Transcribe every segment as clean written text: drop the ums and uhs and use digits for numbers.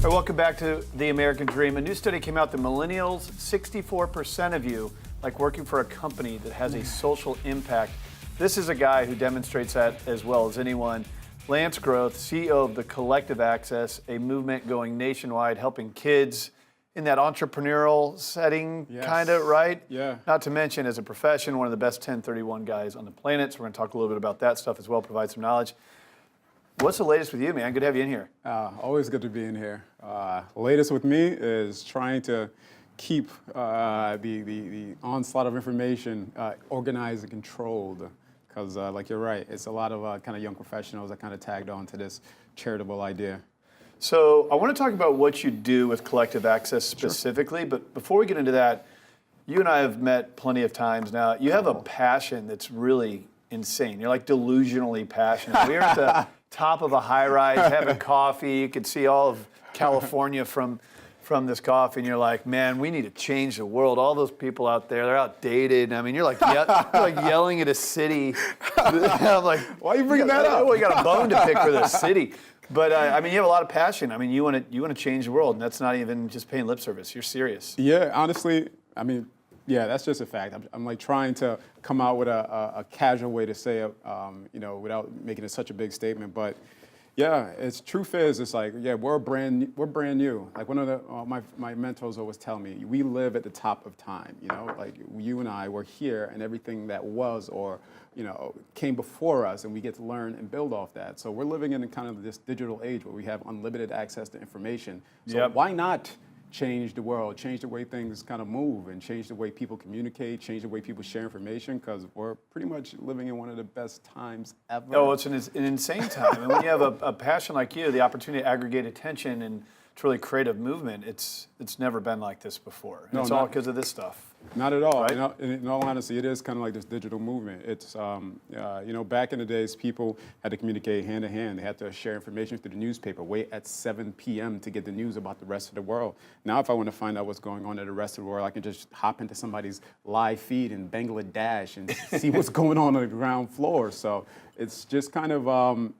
All right, welcome back to The American Dream. A new study came out that millennials, 64% of you like working for a company that has a social impact. This is a guy who demonstrates that as well as anyone. Lance Groth, CEO of the Collective Access, a movement going nationwide, helping kids in that entrepreneurial setting, kind of, right? Yeah. Not to mention, as a profession, one of the best 1031 guys on the planet. So we're going to talk a little bit about that stuff as well, provide some knowledge. What's the latest with you, man? Good to have you in here. Always good to be in here. Latest with me is trying to keep the onslaught of information organized and controlled. Because, like you're right, it's a lot of kind of young professionals that kind of tagged on to this charitable idea. So I want to talk about what you do with Collective Access specifically, sure. But before we get into that, you and I have met plenty of times now. You have a passion that's really insane. You're like delusionally passionate. We're at the top of a high-rise having coffee. You could see all of California from this coffee, and you're like, man, we need to change the world. All those people out there, they're outdated. I mean, you're like yelling at a city. I'm like, why are you bringing that up? Well, you got a bone to pick for the city. But I mean, you have a lot of passion. I mean, you want to change the world, and that's not even just paying lip service. You're serious. Yeah, honestly, I mean, yeah, that's just a fact. I'm like trying to come out with a casual way to say it, without making it such a big statement. But yeah, truth is, it's like, yeah, we're brand new. Like one of my mentors always tell me, we live at the top of time. You know, like you and I were here, and everything that was or came before us, and we get to learn and build off that. So we're living in kind of this digital age where we have unlimited access to information. So why not change the world, change the way things kind of move, and change the way people communicate, change the way people share information, because we're pretty much living in one of the best times ever. Oh, it's an insane time. And when you have a passion like you, the opportunity to aggregate attention and to really create a movement, it's never been like this before. And it's all because of this stuff. Not at all. Right? In all honesty, it is kind of like this digital movement. It's, back in the days, people had to communicate hand to hand. They had to share information through the newspaper, wait at 7 p.m. to get the news about the rest of the world. Now, if I want to find out what's going on in the rest of the world, I can just hop into somebody's live feed in Bangladesh and see what's going on the ground floor. So it's just kind of,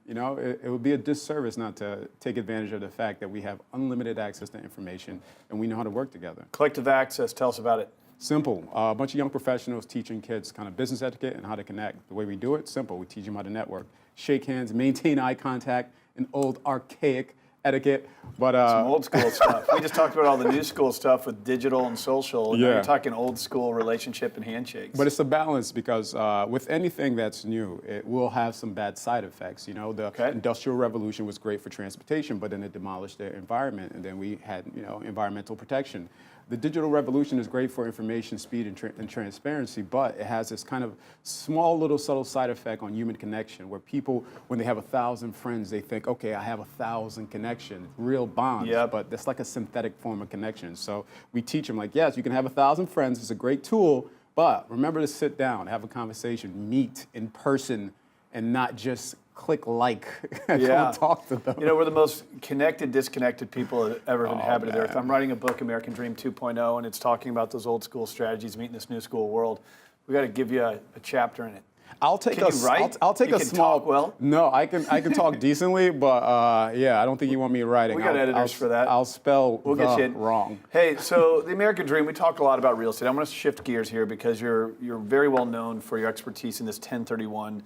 it would be a disservice not to take advantage of the fact that we have unlimited access to information and we know how to work together. Collective Access, tell us about it. Simple. A bunch of young professionals teaching kids kind of business etiquette and how to connect. The way we do it, simple. We teach them how to network, shake hands, maintain eye contact, and old archaic etiquette. But some old school stuff. We just talked about all the new school stuff with digital and social. Yeah. You're talking old school relationship and handshakes. But it's a balance because with anything that's new, it will have some bad side effects. The Industrial Revolution was great for transportation, but then it demolished the environment, and then we had environmental protection. The digital revolution is great for information, speed, and transparency, but it has this kind of small little subtle side effect on human connection where people, when they have 1,000 friends, they think, okay, I have 1,000 connections, real bonds, but that's like a synthetic form of connection. So we teach them like, yes, you can have 1,000 friends, it's a great tool, but remember to sit down, have a conversation, meet in person, and not just click like and come talk to them. We're the most connected, disconnected people that ever inhabited Earth. I'm writing a book, American Dream 2.0, and it's talking about those old school strategies, meeting this new school world. We got to give you a chapter in it. I'll take Can you write? I'll take you a can small. Talk well. No, I can talk decently, but I don't think you want me writing. We got editors for that. I'll spell get you in. wrong. Hey, so the American Dream, we talked a lot about real estate. I'm going to shift gears here because you're very well known for your expertise in this 1031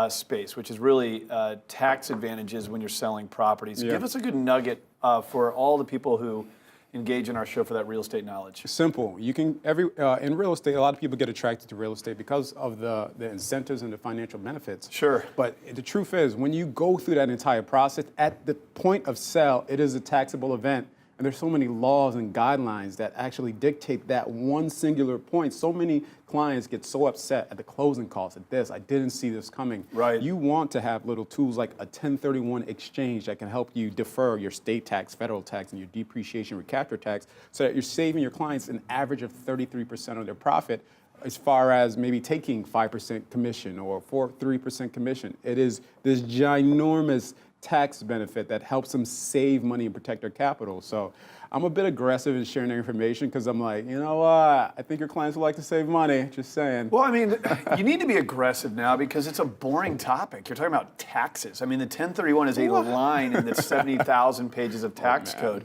space, which is really tax advantages when you're selling properties. Yeah. Give us a good nugget for all the people who engage in our show for that real estate knowledge. Simple. You can in real estate, a lot of people get attracted to real estate because of the incentives and the financial benefits. Sure. But the truth is, when you go through that entire process, at the point of sale, it is a taxable event. And there's so many laws and guidelines that actually dictate that one singular point. So many clients get so upset at the closing costs at this. I didn't see this coming. Right. You want to have little tools like a 1031 exchange that can help you defer your state tax, federal tax, and your depreciation recapture tax so that you're saving your clients an average of 33% of their profit as far as maybe taking 5% commission or 3% commission. It is this ginormous tax benefit that helps them save money and protect their capital. So I'm a bit aggressive in sharing their information because I'm like, you know what, I think your clients would like to save money, just saying. Well, I mean, you need to be aggressive now because it's a boring topic. You're talking about taxes. I mean, the 1031 is a line in the 70,000 pages of tax code.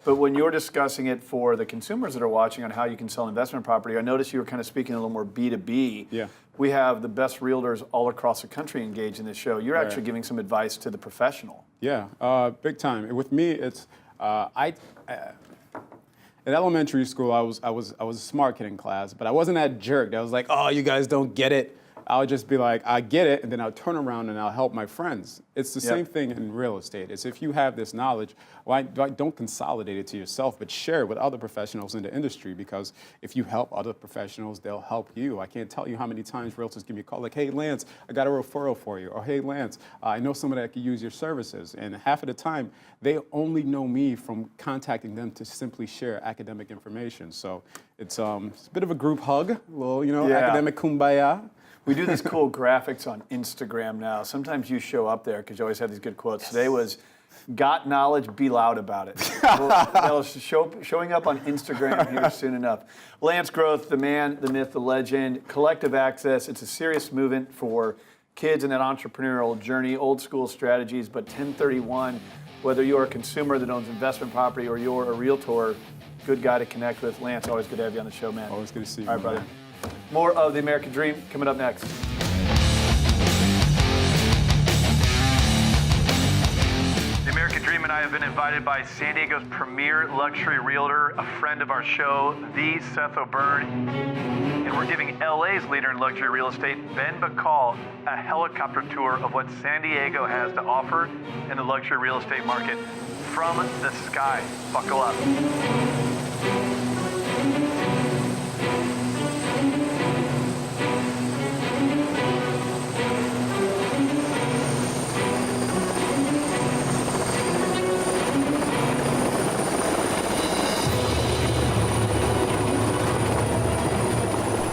But when you're discussing it for the consumers that are watching on how you can sell investment property, I noticed you were kind of speaking a little more B2B. Yeah. We have the best realtors all across the country engaged in this show. You're actually giving some advice to the professional. Yeah, big time. And with me, it's in elementary school, I was a smart kid in class, but I wasn't that jerk. I was like, oh, you guys don't get it. I would just be like, I get it, and then I'll turn around and I'll help my friends. It's the same thing in real estate. It's if you have this knowledge, why don't consolidate it to yourself, but share it with other professionals in the industry, because if you help other professionals, they'll help you. I can't tell you how many times realtors give me a call like, hey, Lance, I got a referral for you. Or, hey, Lance, I know someone that could use your services. And half of the time, they only know me from contacting them to simply share academic information. So it's a bit of a group hug, a little, academic kumbaya. We do these cool graphics on Instagram now. Sometimes you show up there because you always have these good quotes. Today was, got knowledge, be loud about it. Showing up on Instagram here soon enough. Lance Groth, the man, the myth, the legend. Collective Access, it's a serious movement for kids in that entrepreneurial journey, old school strategies, but 1031, whether you're a consumer that owns investment property or you're a realtor, good guy to connect with. Lance, always good to have you on the show, man. Always good to see you. All right, brother. More of the American Dream coming up next. The American Dream and I have been invited by San Diego's premier luxury realtor, a friend of our show, the Seth O'Byrne. And we're giving LA's leader in luxury real estate, Ben Bacal, a helicopter tour of what San Diego has to offer in the luxury real estate market from the sky. Buckle up.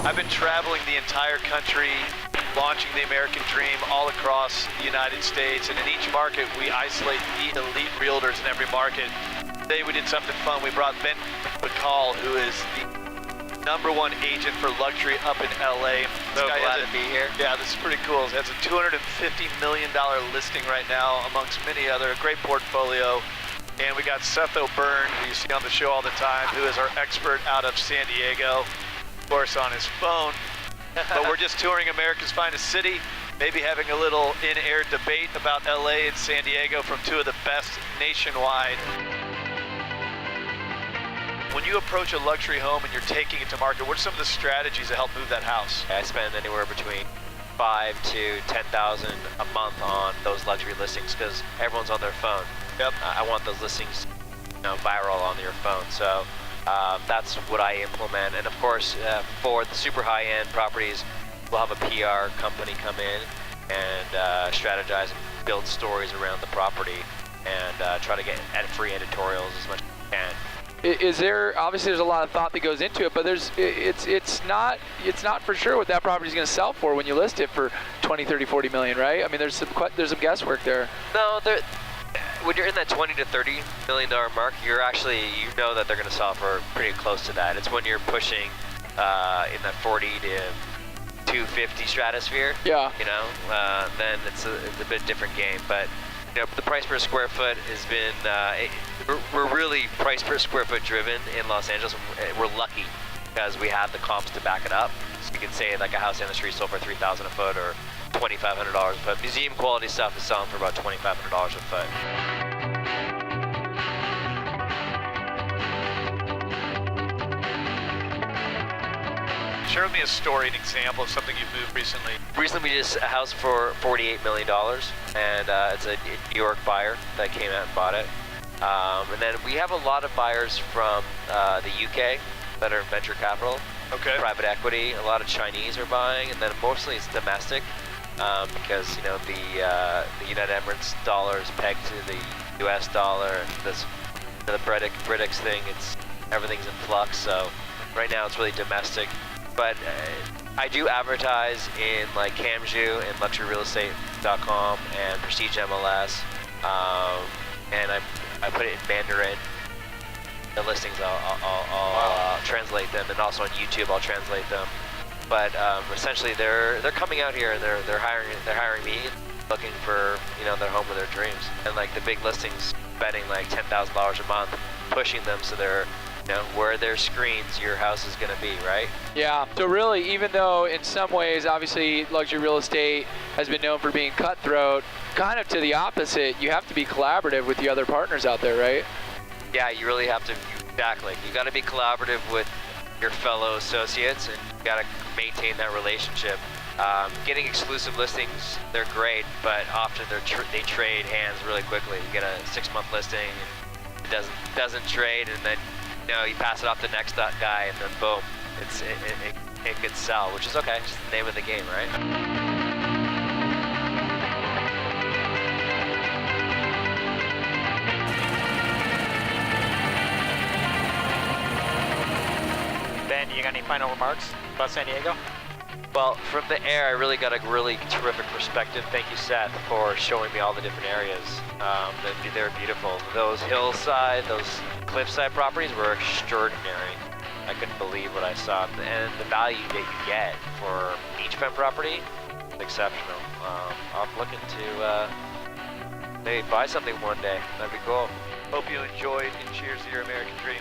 I've been traveling the entire country, launching the American Dream all across the United States, and in each market we isolate the elite realtors in every market. Today we did something fun. We brought Ben Bacal, who is the #1 agent for luxury up in LA. So glad to be here. Yeah, this is pretty cool. It has a $250 million listing right now, amongst many other. A great portfolio. And we got Seth O'Byrne, who you see on the show all the time, who is our expert out of San Diego. Of course, on his phone, but we're just touring America's finest city, maybe having a little in-air debate about LA and San Diego from two of the best nationwide. When you approach a luxury home and you're taking it to market, what are some of the strategies that help move that house? I spend anywhere between $5,000 to $10,000 a month on those luxury listings because everyone's on their phone. Yep. I want those listings, viral on your phone. So. That's what I implement. And of course, for the super high-end properties, we'll have a PR company come in and strategize and build stories around the property and try to get free editorials as much as we can. Is there, obviously there's a lot of thought that goes into it, but it's not for sure what that property is going to sell for when you list it for 20, 30, 40 million, right? I mean, there's some guesswork there. No, when you're in that 20 to 30 million dollar mark, you know that they're going to sell for pretty close to that. It's when you're pushing in that 40 to 250 stratosphere. Yeah. Then it's a bit different game. But the price per square foot has been we're really price per square foot driven in Los Angeles. We're lucky because we have the comps to back it up. So you can say like a house down the street sold for $3,000 a foot or $2,500 a foot. Museum quality stuff is selling for about $2,500 a foot. Share with me a story, an example of something you've moved recently. Recently, we did a house for $48 million, and it's a New York buyer that came out and bought it. And then we have a lot of buyers from the UK that are venture capital, private equity. A lot of Chinese are buying, and then mostly it's domestic. Because the United Emirates dollar is pegged to the U.S. dollar, and this the British thing, everything's in flux. So right now it's really domestic, but I do advertise in like Camju and LuxuryRealEstate.com and Prestige MLS and I put it in Mandarin. The listings, I'll translate them, and also on YouTube, I'll translate them. But essentially, they're coming out here and they're hiring me, looking for their home of their dreams. And like the big listings, spending like $10,000 a month, pushing them so they're where their screens, your house is going to be, right? Yeah. So really, even though in some ways, obviously, luxury real estate has been known for being cutthroat, kind of to the opposite, you have to be collaborative with the other partners out there, right? Yeah, you really have to. Exactly. You got to be collaborative with your fellow associates, and you got to maintain that relationship. Getting exclusive listings, they're great, but often they trade hands really quickly. You get a 6-month listing, and it doesn't trade, and then you pass it off to the next guy, and then boom, it could sell, which is okay. It's just the name of the game, right? Ben, you got any final remarks about San Diego? Well, from the air, I really got a really terrific perspective. Thank you, Seth, for showing me all the different areas. They're beautiful. Those hillside, those cliffside properties were extraordinary. I couldn't believe what I saw. And the value that you get for beachfront property is exceptional. I'm looking to maybe buy something one day. That'd be cool. Hope you enjoyed, and cheers to your American dream.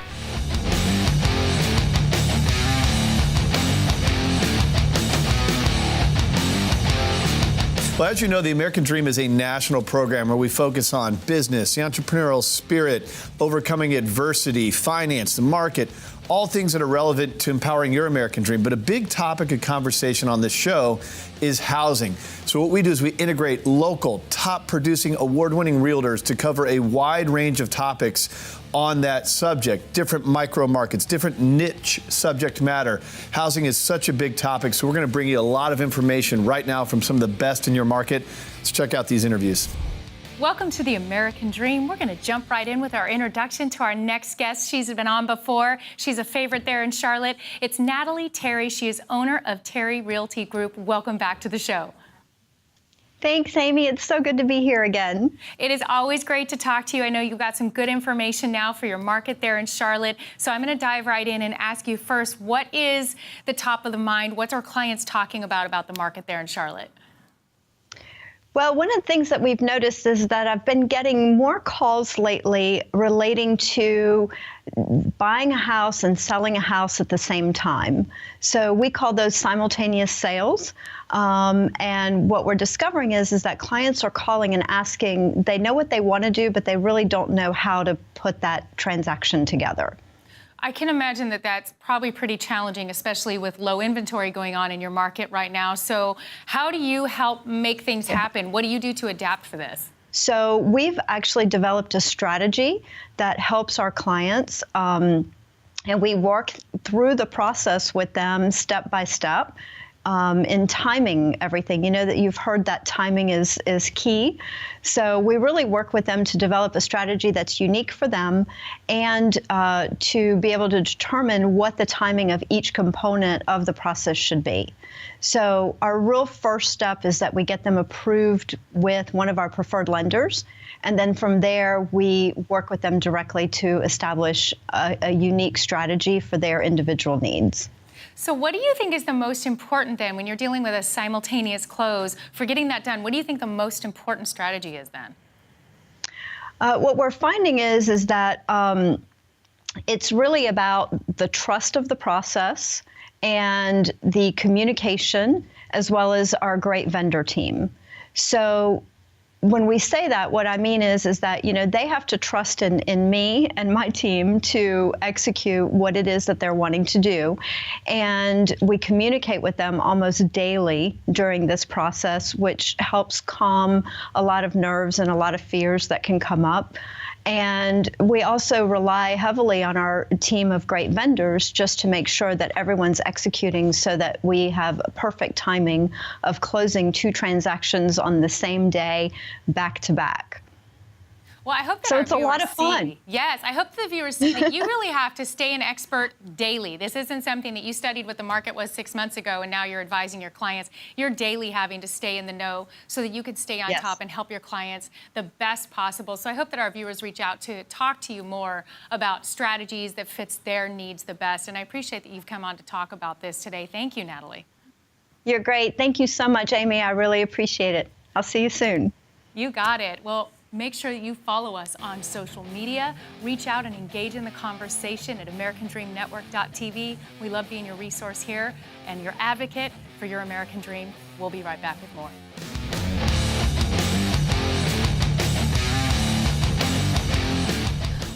Well, as you know, the American Dream is a national program where we focus on business, the entrepreneurial spirit, overcoming adversity, finance, the market, all things that are relevant to empowering your American dream. But a big topic of conversation on this show is housing. So what we do is we integrate local, top-producing, award-winning realtors to cover a wide range of topics on that subject, different micro markets, different niche subject matter. Housing is such a big topic, so we're going to bring you a lot of information right now from some of the best in your market. Let's check out these interviews. Welcome to the American Dream. We're going to jump right in with our introduction to our next guest. She's been on before. She's a favorite there in Charlotte. It's Natalie Terry. She is owner of Terry Realty Group. Welcome back to the show. Thanks, Amy. It's so good to be here again. It is always great to talk to you. I know you've got some good information now for your market there in Charlotte. So I'm going to dive right in and ask you first, what is the top of the mind? What's our clients talking about the market there in Charlotte? Well, one of the things that we've noticed is that I've been getting more calls lately relating to buying a house and selling a house at the same time. So we call those simultaneous sales. And what we're discovering is that clients are calling and asking, they know what they want to do, but they really don't know how to put that transaction together. I can imagine that that's probably pretty challenging, especially with low inventory going on in your market right now. So how do you help make things happen? What do you do to adapt for this? So we've actually developed a strategy that helps our clients, and we work through the process with them step by step. In timing everything. You know that you've heard that timing is key. So we really work with them to develop a strategy that's unique for them and to be able to determine what the timing of each component of the process should be. So our real first step is that we get them approved with one of our preferred lenders. And then from there, we work with them directly to establish a unique strategy for their individual needs. So what do you think is the most important then when you're dealing with a simultaneous close? For getting that done, what do you think the most important strategy is then? What we're finding is that it's really about the trust of the process and the communication, as well as our great vendor team. So when we say that, what I mean is that, you know, they have to trust in me and my team to execute what it is that they're wanting to do. And we communicate with them almost daily during this process, which helps calm a lot of nerves and a lot of fears that can come up. And we also rely heavily on our team of great vendors just to make sure that everyone's executing so that we have perfect timing of closing 2 transactions on the same day, back to back. Well, I hope that So our it's a lot viewers of fun. see- Yes, I hope the viewers see that you really have to stay an expert daily. This isn't something that you studied what the market was 6 months ago and now you're advising your clients. You're daily having to stay in the know so that you could stay on Yes. top and help your clients the best possible. So I hope that our viewers reach out to talk to you more about strategies that fits their needs the best. And I appreciate that you've come on to talk about this today. Thank you, Natalie. You're great. Thank you so much, Amy. I really appreciate it. I'll see you soon. You got it. Well, make sure that you follow us on social media. Reach out and engage in the conversation at AmericanDreamNetwork.tv. We love being your resource here and your advocate for your American dream. We'll be right back with more.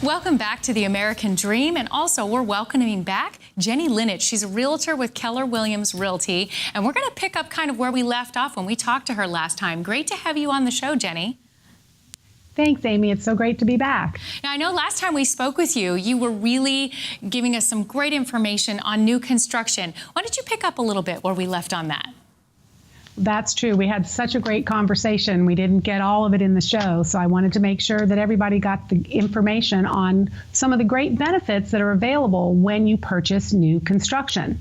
Welcome back to the American Dream, and also we're welcoming back Jenny Linich. She's a realtor with Keller Williams Realty, and we're going to pick up kind of where we left off when we talked to her last time. Great to have you on the show, Jenny. Thanks, Amy. It's so great to be back. Now, I know last time we spoke with you, you were really giving us some great information on new construction. Why don't you pick up a little bit where we left on that? That's true. We had such a great conversation. We didn't get all of it in the show, so I wanted to make sure that everybody got the information on some of the great benefits that are available when you purchase new construction.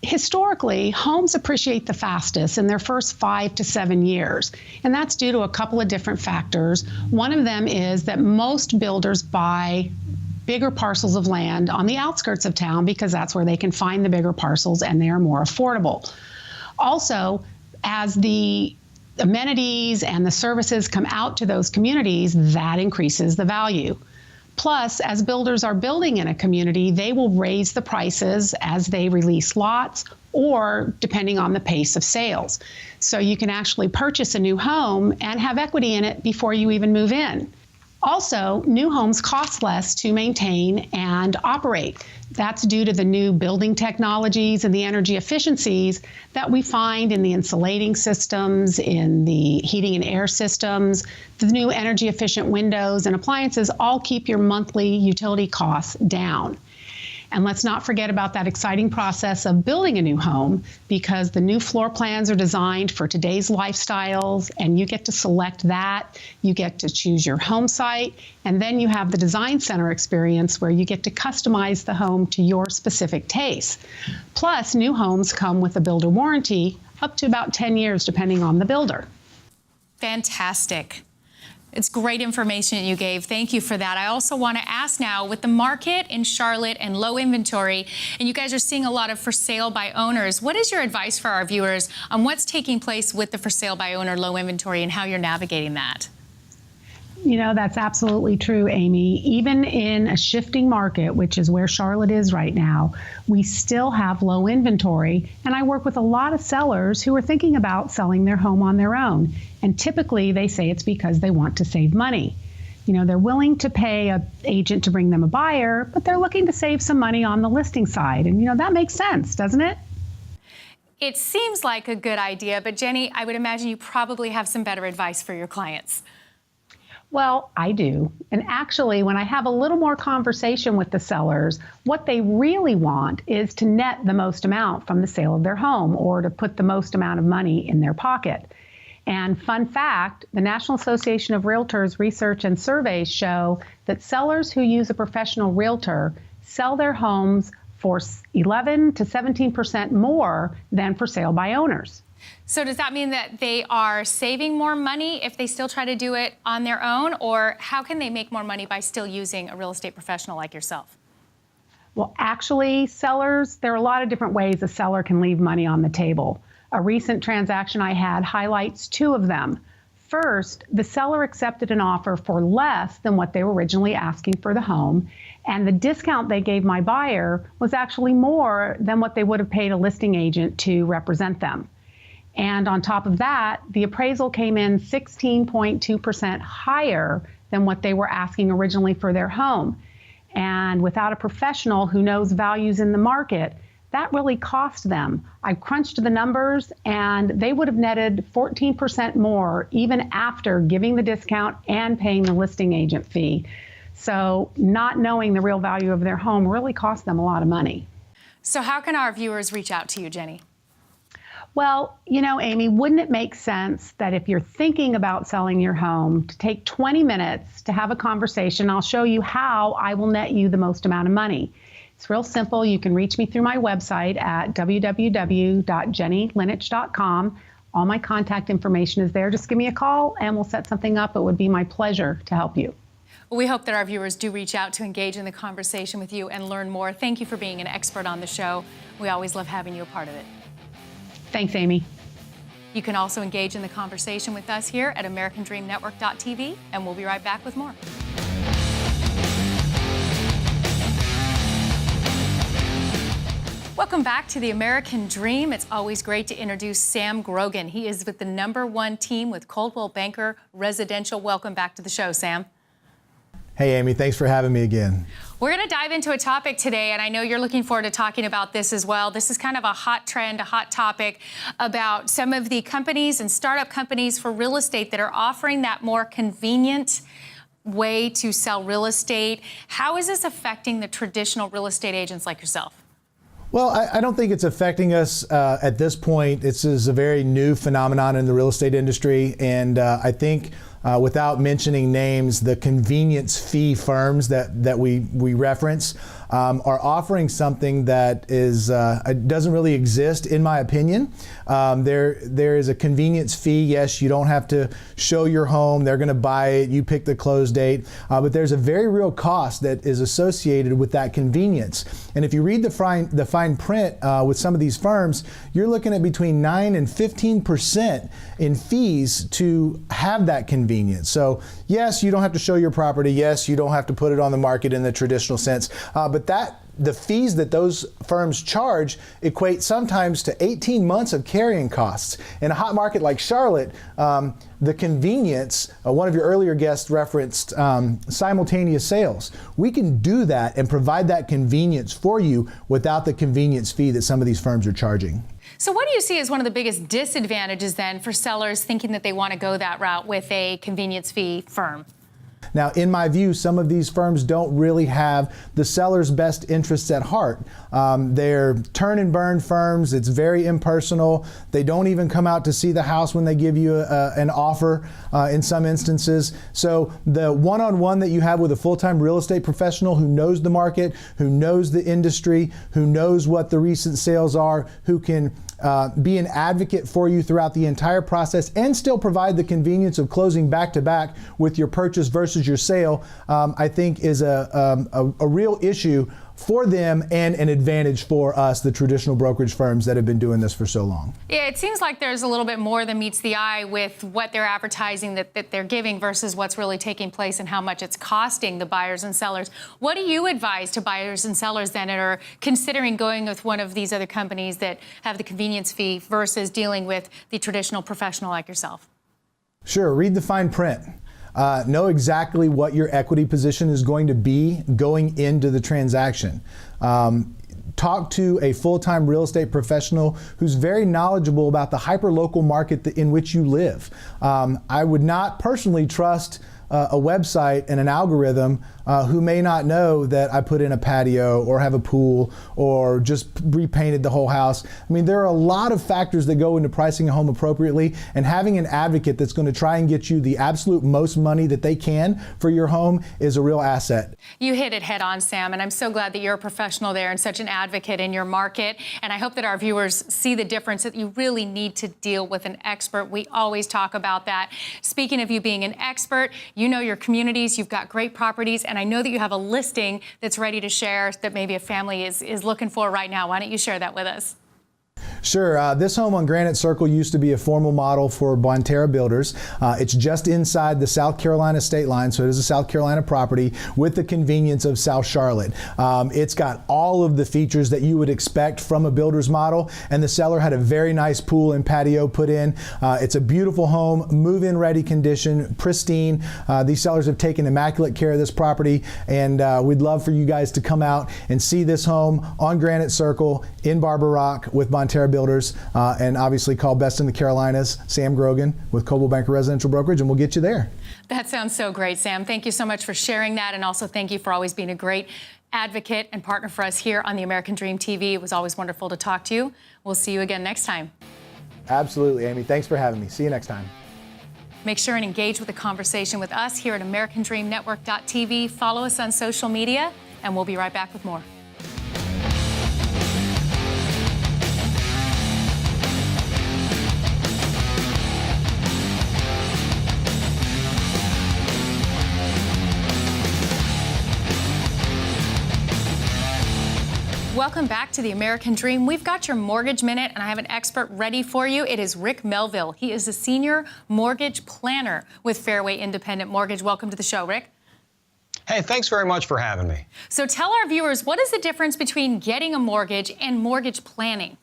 Historically, homes appreciate the fastest in their first 5 to 7 years, and that's due to a couple of different factors. One of them is that most builders buy bigger parcels of land on the outskirts of town because that's where they can find the bigger parcels and they are more affordable. Also, as the amenities and the services come out to those communities, that increases the value. Plus, as builders are building in a community, they will raise the prices as they release lots or depending on the pace of sales. So you can actually purchase a new home and have equity in it before you even move in. Also, new homes cost less to maintain and operate. That's due to the new building technologies and the energy efficiencies that we find in the insulating systems, in the heating and air systems. The new energy efficient windows and appliances all keep your monthly utility costs down. And let's not forget about that exciting process of building a new home, because the new floor plans are designed for today's lifestyles, and you get to select that. You get to choose your home site, and then you have the design center experience where you get to customize the home to your specific taste. Plus, new homes come with a builder warranty up to about 10 years, depending on the builder. Fantastic. It's great information you gave. Thank you for that. I also want to ask now, with the market in Charlotte and low inventory, and you guys are seeing a lot of for sale by owners, what is your advice for our viewers on what's taking place with the for sale by owner low inventory and how you're navigating that? You know, that's absolutely true, Amy. Even in a shifting market, which is where Charlotte is right now, we still have low inventory. And I work with a lot of sellers who are thinking about selling their home on their own. And typically they say it's because they want to save money. You know, they're willing to pay an agent to bring them a buyer, but they're looking to save some money on the listing side. And, you know, that makes sense, doesn't it? It seems like a good idea, but Jenny, I would imagine you probably have some better advice for your clients. Well, I do. And actually, when I have a little more conversation with the sellers, what they really want is to net the most amount from the sale of their home, or to put the most amount of money in their pocket. And fun fact, the National Association of Realtors research and surveys show that sellers who use a professional realtor sell their homes for 11 to 17% more than for sale by owners. So does that mean that they are saving more money if they still try to do it on their own, or how can they make more money by still using a real estate professional like yourself? Well, actually, sellers, there are a lot of different ways a seller can leave money on the table. A recent transaction I had highlights two of them. First, the seller accepted an offer for less than what they were originally asking for the home, and the discount they gave my buyer was actually more than what they would have paid a listing agent to represent them. And on top of that, the appraisal came in 16.2% higher than what they were asking originally for their home. And without a professional who knows values in the market, that really cost them. I crunched the numbers, and they would have netted 14% more even after giving the discount and paying the listing agent fee. So not knowing the real value of their home really cost them a lot of money. So how can our viewers reach out to you, Jenny? Well, you know, Amy, wouldn't it make sense that if you're thinking about selling your home, to take 20 minutes to have a conversation? I'll show you how I will net you the most amount of money. It's real simple. You can reach me through my website at www.jennylinich.com. All my contact information is there. Just give me a call and we'll set something up. It would be my pleasure to help you. We hope that our viewers do reach out to engage in the conversation with you and learn more. Thank you for being an expert on the show. We always love having you a part of it. Thanks, Amy. You can also engage in the conversation with us here at AmericanDreamNetwork.tv, and we'll be right back with more. Welcome back to the American Dream. It's always great to introduce Sam Grogan. He is with the #1 team with Coldwell Banker Residential. Welcome back to the show, Sam. Hey, Amy, thanks for having me again. We're going to dive into a topic today, and I know you're looking forward to talking about this as well. This is kind of a hot trend, a hot topic about some of the companies and startup companies for real estate that are offering that more convenient way to sell real estate. How is this affecting the traditional real estate agents like yourself? Well, I don't think it's affecting us at this point. This is a very new phenomenon in the real estate industry, and I think without mentioning names, the convenience fee firms that we reference are offering something that is doesn't really exist, in my opinion. There is a convenience fee. Yes, you don't have to show your home. They're going to buy it. You pick the close date. But there's a very real cost that is associated with that convenience. And if you read the fine print with some of these firms, you're looking at between 9 and 15% in fees to have that convenience. So yes, you don't have to show your property. Yes, you don't have to put it on the market in the traditional sense. But the fees that those firms charge equate sometimes to 18 months of carrying costs. In a hot market like Charlotte, the convenience, one of your earlier guests referenced simultaneous sales. We can do that and provide that convenience for you without the convenience fee that some of these firms are charging. So what do you see as one of the biggest disadvantages then for sellers thinking that they want to go that route with a convenience fee firm? Now, in my view, some of these firms don't really have the seller's best interests at heart. They're turn and burn firms. It's very impersonal. They don't even come out to see the house when they give you an offer in some instances. So the one-on-one that you have with a full-time real estate professional who knows the market, who knows the industry, who knows what the recent sales are, who can be an advocate for you throughout the entire process and still provide the convenience of closing back to back with your purchase versus your sale, I think is a real issue for them and an advantage for us, the traditional brokerage firms that have been doing this for so long. Yeah, it seems like there's a little bit more than meets the eye with what they're advertising that they're giving versus what's really taking place and how much it's costing the buyers and sellers. What do you advise to buyers and sellers then that are considering going with one of these other companies that have the convenience fee versus dealing with the traditional professional like yourself? Sure, read the fine print. Know exactly what your equity position is going to be going into the transaction. Talk to a full-time real estate professional who's very knowledgeable about the hyper-local market in which you live. I would not personally trust a website and an algorithm who may not know that I put in a patio or have a pool or just repainted the whole house. I mean, there are a lot of factors that go into pricing a home appropriately, and having an advocate that's going to try and get you the absolute most money that they can for your home is a real asset. You hit it head on, Sam, and I'm so glad that you're a professional there and such an advocate in your market. And I hope that our viewers see the difference, that you really need to deal with an expert. We always talk about that. Speaking of you being an expert, you know your communities, you've got great properties, and I know that you have a listing that's ready to share that maybe a family is looking for right now. Why don't you share that with us? Sure. This home on Granite Circle used to be a formal model for Bonterra Builders. It's just inside the South Carolina state line, so it is a South Carolina property with the convenience of South Charlotte. It's got all of the features that you would expect from a builder's model, and the seller had a very nice pool and patio put in. It's a beautiful home, move-in ready condition, pristine. These sellers have taken immaculate care of this property, and we'd love for you guys to come out and see this home on Granite Circle in Barber Rock with Bonterra Builders, and obviously call Best in the Carolinas, Sam Grogan with Coldwell Banker Residential Brokerage, and we'll get you there. That sounds so great, Sam. Thank you so much for sharing that, and also thank you for always being a great advocate and partner for us here on the American Dream TV. It was always wonderful to talk to you. We'll see you again next time. Absolutely, Amy. Thanks for having me. See you next time. Make sure and engage with the conversation with us here at AmericanDreamNetwork.tv. Follow us on social media, and we'll be right back with more. Welcome back to the American Dream. We've got your Mortgage Minute, and I have an expert ready for you. It is Rick Melville. He is a senior mortgage planner with Fairway Independent Mortgage. Welcome to the show, Rick. Hey, thanks very much for having me. So tell our viewers, what is the difference between getting a mortgage and mortgage planning?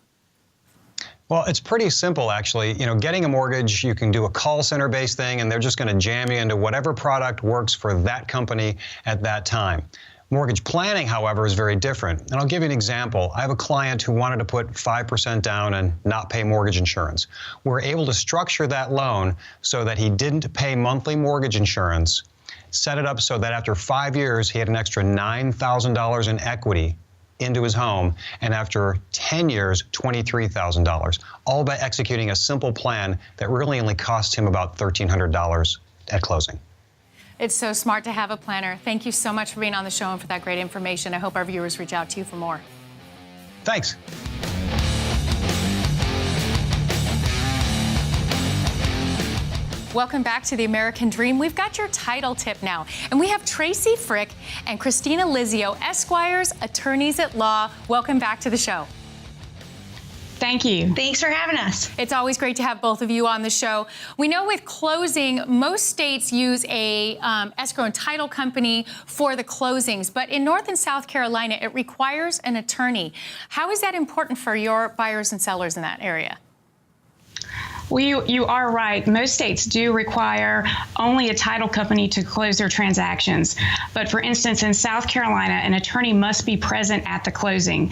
Well, it's pretty simple, actually. You know, getting a mortgage, you can do a call center-based thing, and they're just going to jam you into whatever product works for that company at that time. Mortgage planning, however, is very different. And I'll give you an example. I have a client who wanted to put 5% down and not pay mortgage insurance. We're able to structure that loan so that he didn't pay monthly mortgage insurance, set it up so that after 5 years, he had an extra $9,000 in equity into his home, and after 10 years, $23,000, all by executing a simple plan that really only cost him about $1,300 at closing. It's so smart to have a planner. Thank you so much for being on the show and for that great information. I hope our viewers reach out to you for more. Thanks. Welcome back to the American Dream. We've got your title tip now, and we have Tracy Frick and Christina Lizzio, Esquires, attorneys at law. Welcome back to the show. Thank you. Thanks for having us. It's always great to have both of you on the show. We know with closing, most states use a escrow and title company for the closings, but in North and South Carolina, it requires an attorney. How is that important for your buyers and sellers in that area? Well, you are right. Most states do require only a title company to close their transactions. But for instance, in South Carolina, an attorney must be present at the closing.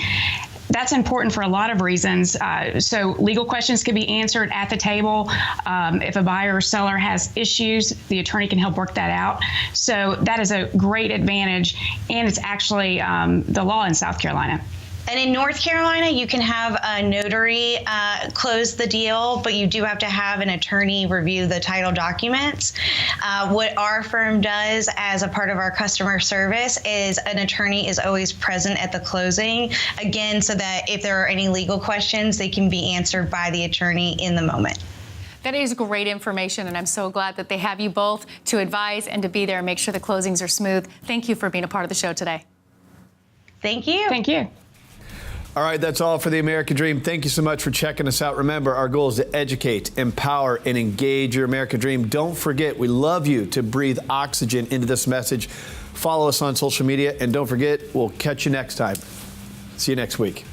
That's important for a lot of reasons. So legal questions can be answered at the table. If a buyer or seller has issues, the attorney can help work that out. So that is a great advantage, and it's actually the law in South Carolina. And in North Carolina, you can have a notary close the deal, but you do have to have an attorney review the title documents. What our firm does as a part of our customer service is an attorney is always present at the closing, again, so that if there are any legal questions, they can be answered by the attorney in the moment. That is great information, and I'm so glad that they have you both to advise and to be there and make sure the closings are smooth. Thank you for being a part of the show today. Thank you. Thank you. All right, that's all for the American Dream. Thank you so much for checking us out. Remember, our goal is to educate, empower, and engage your American Dream. Don't forget, we love you to breathe oxygen into this message. Follow us on social media, and don't forget, we'll catch you next time. See you next week.